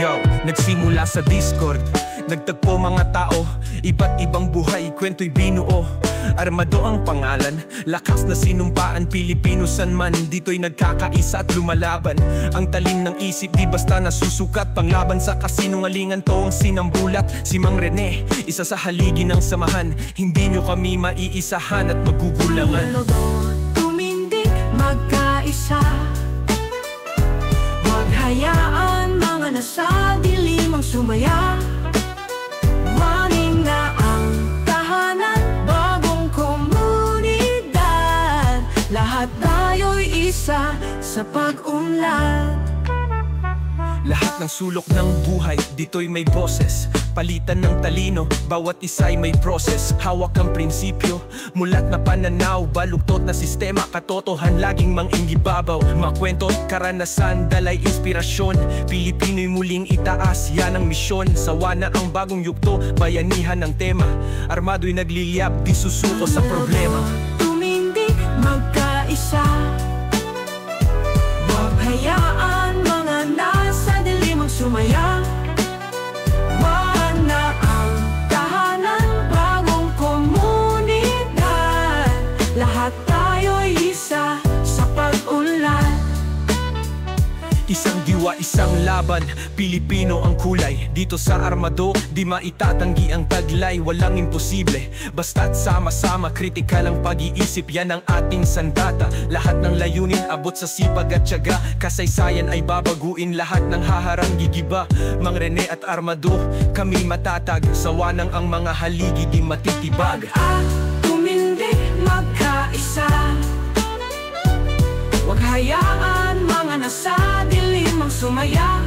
Yo, nagsimula sa Discord, nagtagpo mga tao, iba't ibang buhay, kwento'y binuo. Armado ang pangalan, lakas na sinumpaan, Pilipino san man, dito'y nagkakaisa at lumalaban. Ang talim ng isip, di basta nasusukat, panglaban sa kasinungalingan, to ang sinambulat. Si Mang Rene, isa sa haligi ng samahan, hindi nyo kami maiisahan at magugulangan. Tumindig, magkaisa, wag hayaan mga nasa dilim ang sumaya. Waning na ang tahanan, bagong komunidad, lahat tayo'y isa sa pag-unlad. Lahat ng sulok ng buhay, dito'y may boses. Palitan ng talino, bawat isa'y may process. Hawak ang prinsipyo, mulat na pananaw, baluktot na sistema, katotohan laging mang-ingibabaw. Makwento at karanasan, dalay inspirasyon, Pilipino'y muling itaas, yan ang misyon. Sawa na ang bagong yugto, bayanihan ng tema, armado'y nagliliyab, di susuko sa problema. Tumindig, magkaisa, wag hayaan mga nasa dilim ang sumaya. Wana ang tahanan, bagong komunidad, lahat tayo'y isa sa pag-unlad. Isang diwa, isang laban, Pilipino ang kulay. Dito sa Armado, di maitatanggi ang taglay. Walang imposible, basta't sama-sama, kritikal ang pag-iisip, yan ang ating sandata. Lahat ng layunin, abot sa sipag at tiyaga, kasaysayan ay babaguin, lahat ng haharang gigiba. Mang Rene at Armado, kami matatag, sawa ng ang mga haligi di matitibag. Tumindig, magkaisa, wag hayaan mga nasa dilim ang sumaya.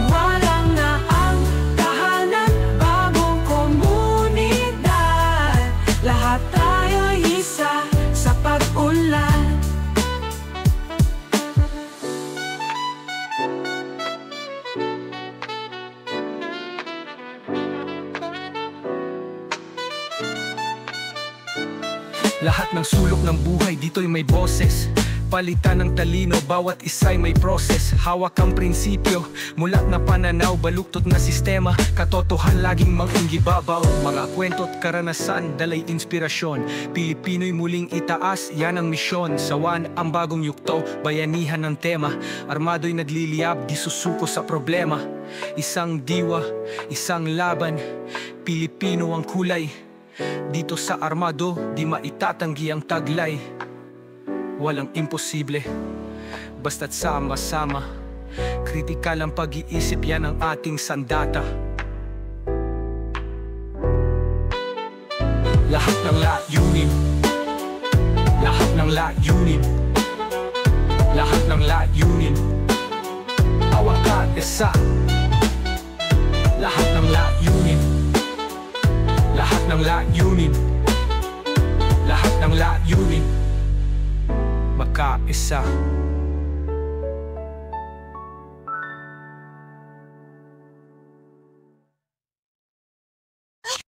Walang na ang tahanan, bagong komunidad, lahat tayo'y isa sa pag-unlad. Lahat ng sulok ng buhay, dito'y may boses. Palitan ng talino, bawat isa'y may process. Hawak ang prinsipyo, mulat na pananaw, baluktot na sistema, katotohan laging mang-ingibabaw. Mga kwento't karanasan, dalay inspirasyon, Pilipino'y muling itaas, yan ang misyon. Sawan ang bagong yugto, bayanihan ng tema, armado'y nagliliyab, di susuko sa problema. Isang diwa, isang laban, Pilipino ang kulay. Dito sa Armado, di maitatanggi ang taglay. Walang imposible, basta't sama-sama, kritikal ang pag-iisip, yan ang ating sandata. Lahat ng layunin, lahat ng layunin, lahat ng layunin, hawak at isa. Lahat ng layunin, lahat ng layunin, lahat ng layunin, magkaisa.